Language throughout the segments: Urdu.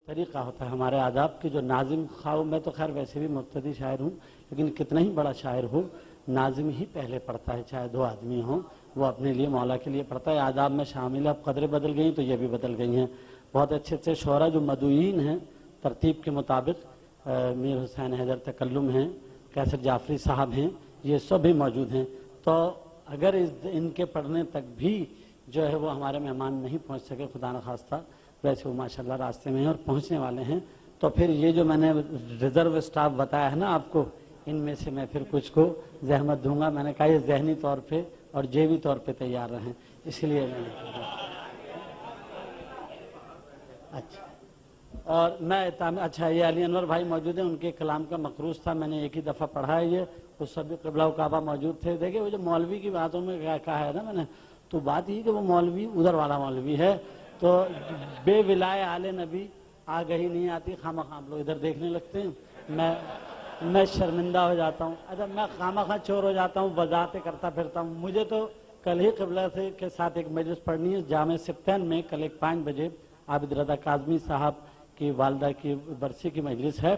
طریقہ ہوتا ہے ہمارے آداب کی. جو ناظم خواہ میں تو خیر ویسے بھی مبتدی شاعر ہوں، لیکن کتنا ہی بڑا شاعر ہو ناظم ہی پہلے پڑھتا ہے، چاہے دو آدمی ہوں وہ اپنے لیے مولا کے لیے پڑھتا ہے. آداب میں شامل ہے. اب قدریں بدل گئی تو یہ بھی بدل گئی ہیں. بہت اچھے اچھے شعراء جو مدعوین ہیں ترتیب کے مطابق، میر حسین حیدر تکلم ہیں، کیسر جعفری صاحب ہیں، یہ سب بھی موجود ہیں. تو اگر ان کے پڑھنے تک بھی جو ہے وہ ہمارے مہمان نہیں پہنچ سکے خدا نخواستہ، ویسے وہ ماشاءاللہ راستے میں ہیں اور پہنچنے والے ہیں، تو پھر یہ جو میں نے ریزرو اسٹاف بتایا ہے نا آپ کو، ان میں سے میں پھر کچھ کو زحمت دوں گا. میں نے کہا یہ ذہنی طور پہ اور جیبی طور پہ تیار رہیں، اس لیے میں نے اچھا. اور میں اچھا یہ علی انور بھائی موجود ہیں، ان کے کلام کا مقروض تھا، میں نے ایک ہی دفعہ پڑھا ہے یہ. اس سب بھی قبلہ و کعبہ موجود تھے. دیکھیں وہ جو مولوی کی باتوں میں کیا کہا ہے نا میں نے، تو بات یہ کہ وہ مولوی ادھر والا مولوی ہے، تو بے ولائے آل نبی آگے ہی نہیں آتی، خواہ آپ لوگ ادھر دیکھنے لگتے ہیں. میں شرمندہ ہو جاتا ہوں. اچھا میں خواہ چور ہو جاتا ہوں، وضاحتیں کرتا پھرتا ہوں. مجھے تو کل ہی قبلہ سے کے ساتھ ایک مجلس پڑھنی ہے جامع سبتین میں، کل 5 بجے عابد رضا کاظمی صاحب کی والدہ کی برسی کی مجلس ہے.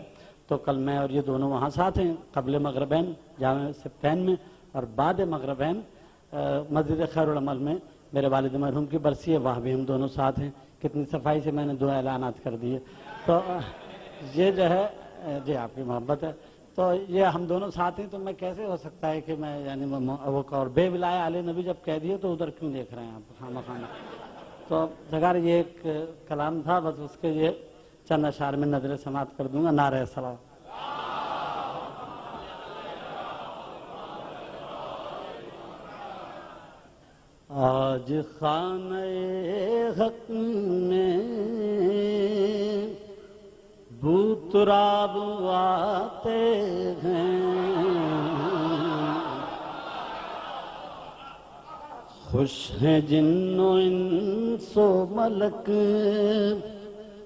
تو کل میں اور یہ دونوں وہاں ساتھ ہیں، قبل مغربین جامع سبتین میں، اور بعد مغربین مسجد خیر العمل میں میرے والد مرحوم کی برسی ہے، وہاں بھی ہم دونوں ساتھ ہیں. کتنی صفائی سے میں نے 2 اعلانات کر دیے. تو یہ جو ہے جی آپ کی محبت ہے، تو یہ ہم دونوں ساتھ ہیں. تو میں کیسے ہو سکتا ہے کہ میں یعنی وہ اور بے ولائے آل نبی جب کہہ دیے تو ادھر کیوں دیکھ رہے ہیں آپ خامہ خانہ. تو ذکر یہ ایک کلام تھا، بس اس کے یہ چند اشعار میں نظر سماعت کر دوں گا. نعرہ سلام. آج خانہ حق میں بو تراب آتے ہیں، خوش ہیں جن و انس و ملک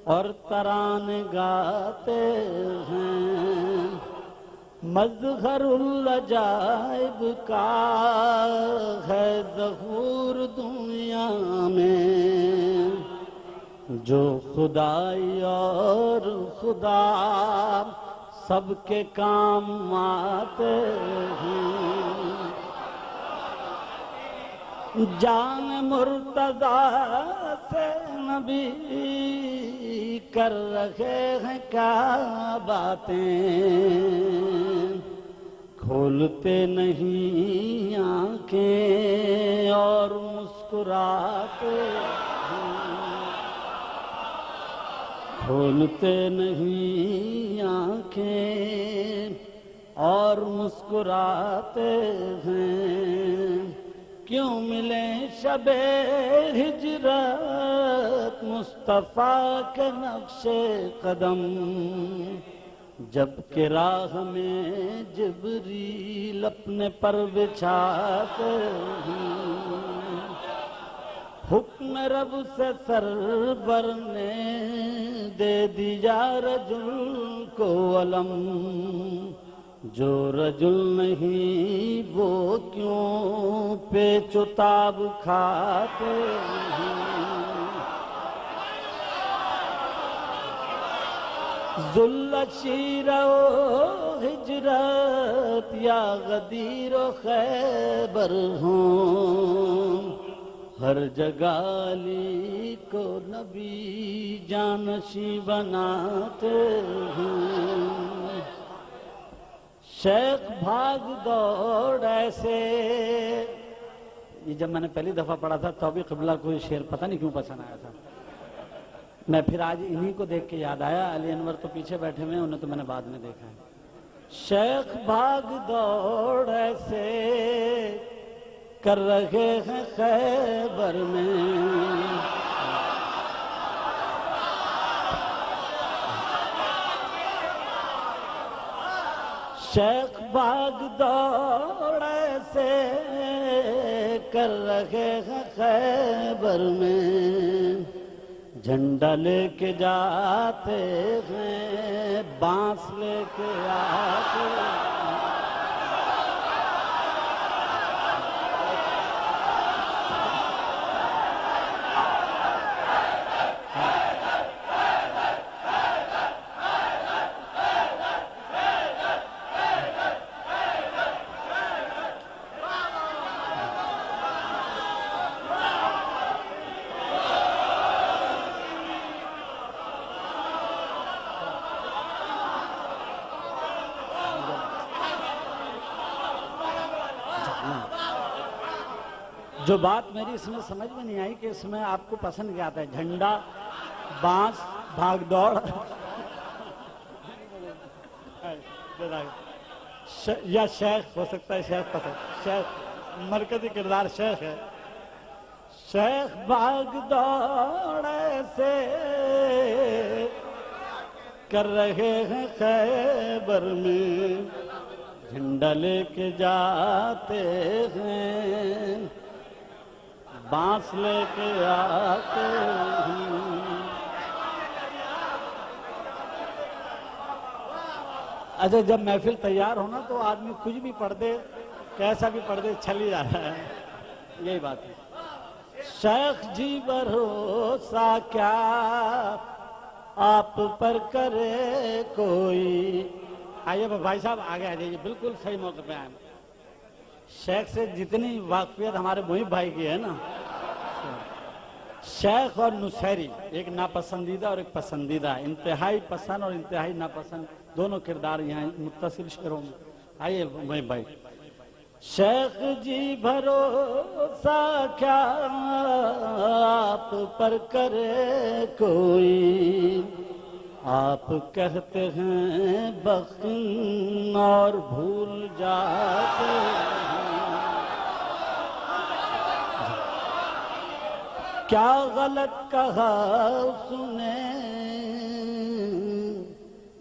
اور ترانے گاتے ہیں. مظہر العجائب کا ہے ظہور دنیا میں، جو خدائی اور خدا سب کے کام آتے ہیں. جان مرتضیٰ سے نبی کر رہے ہیں کیا باتیں، کھولتے نہیں آنکھیں اور مسکراتے ہیں. کھولتے نہیں آنکھیں اور مسکراتے ہیں. کیوں ملیں شب ہجرت مصطفیٰ کے نقش قدم، جب کہ راہ میں جبریل اپنے پر بچھاتے ہیں. حکم رب سے سرور نے دے دیا رجل کو علم، جو رجل نہیں وہ کیوں پیچ و تاب کھاتے ہیں. ذل شیر و ہجرت یا غدیر و خیبر ہوں، ہر جگہ علی کو نبی جانشیں بناتے ہیں. شیخ بھاگ دوڑ ایسے، یہ جب میں نے پہلی دفعہ پڑھا تھا تو بھی قبلہ کو یہ شعر پتہ نہیں کیوں پسند آیا تھا. میں پھر آج انہی کو دیکھ کے یاد آیا. علی انور تو پیچھے بیٹھے ہوئے ہیں، انہیں تو میں نے بعد میں دیکھا ہے. شیخ بھاگ دوڑ ایسے کر رہے ہیں خیبر میں، شیخ بھاگ دوڑ ایسے کر رہے ہیں خیبر میں، جھنڈا لے کے جاتے ہیں بانس لے کے آتے ہیں. جو بات میری اس میں سمجھ میں نہیں آئی کہ اس میں آپ کو پسند کیا آتا ہے، جھنڈا، بانس، بھاگ دوڑ یا شیخ ہو سکتا ہے، شیخ پسند، شیخ مرکزی کردار شیخ ہے۔ شیخ بھاگ دوڑ سے کر رہے ہیں خیبر میں، جھنڈا لے کے جاتے ہیں، بانس لے کے آتے ہیں۔ اچھا جب محفل تیار ہونا تو آدمی کچھ بھی پڑھ دے، کیسا بھی پڑھ دے، چھل ہی جاتا ہے، یہی بات ہے۔ شیخ جی بھروسہ کیا آپ پر کرے کوئی، آئیے بھائی صاحب آگے آ جائیے، بالکل صحیح موقع پہ آئے۔ شیخ سے جتنی واقفیت ہمارے محب بھائی کی ہے نا، شیخ اور نصیری ایک ناپسندیدہ اور ایک پسندیدہ، انتہائی پسند اور انتہائی ناپسند دونوں کردار یہاں متصل شعروں میں۔ آئیے محب بھائی۔ شیخ جی بھروسہ کیا آپ پر کرے کوئی، آپ کہتے ہیں بخن اور بھول جاتے ہیں، کیا غلط کہا اس نے،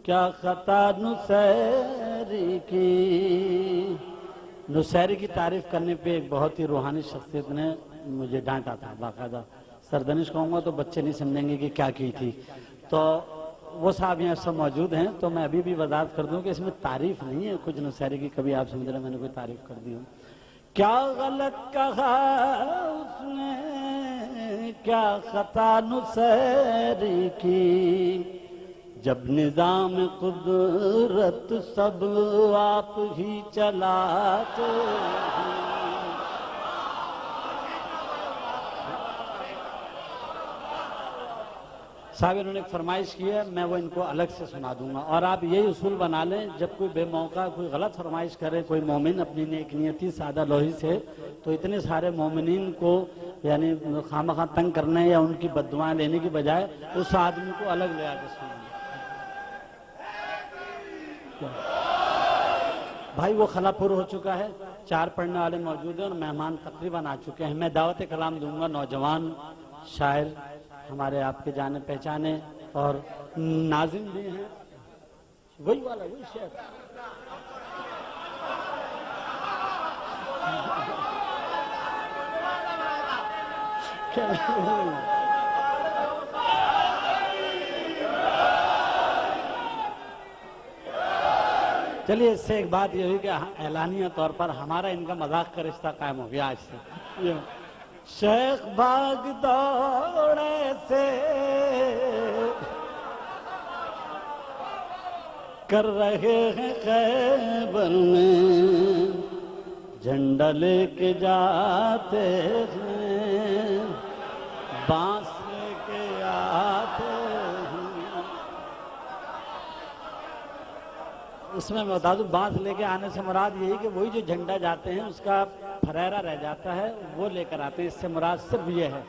کیا خطا نصیری کی۔ نصیری کی تعریف کرنے پہ ایک بہت ہی روحانی شخصیت نے مجھے ڈانٹا تھا، باقاعدہ سردنش کہوں گا تو بچے نہیں سمجھیں گے کہ کیا کی تھی، تو وہ صاحب یہاں سب موجود ہیں، تو میں ابھی بھی وضاحت کر دوں کہ اس میں تعریف نہیں ہے کچھ نصیری کی، کبھی آپ سمجھ رہے میں نے کوئی تعریف کر دی ہوں۔ کیا غلط کہا اس نے، کیا خطا نصیری کی، جب نظام قدرت سب آپ ہی چلاتے ہیں۔ صاحب انہوں نے ایک فرمائش کی ہے، میں وہ ان کو الگ سے سنا دوں گا، اور آپ یہی اصول بنا لیں، جب کوئی بے موقع کوئی غلط فرمائش کرے کوئی مومن اپنی نیک نیتی سادہ لوہی سے، تو اتنے سارے مومنین کو یعنی خواہ تنگ کرنے یا ان کی بددعائیں لینے کی بجائے اس آدمی کو الگ لے آ کے سنیں۔ بھائی وہ خلا پر ہو چکا ہے، 4 پڑھنے والے موجود ہیں اور مہمان تقریباً آ چکے ہیں۔ میں دعوت کلام دوں گا نوجوان شاعر ہمارے آپ کے جانے پہچانے اور ناظم بھی ہیں، وہی والا وہی شعر۔ چلیے اس سے ایک بات یہ ہوئی کہ اعلانیہ طور پر ہمارا ان کا مذاق کا رشتہ قائم ہو گیا آج سے۔ شیخ بھاگ دوڑے سے کر رہے ہیں خیبر میں، جھنڈا لے کے جاتے ہیں، بانس لے کے آتے ہیں۔ اس میں بتا دوں بانس لے کے آنے سے مراد یہی کہ وہی جو جھنڈا جاتے ہیں اس کا پھریرا رہ جاتا ہے وہ لے کر آتے ہیں، اس سے مراد صرف یہ ہے۔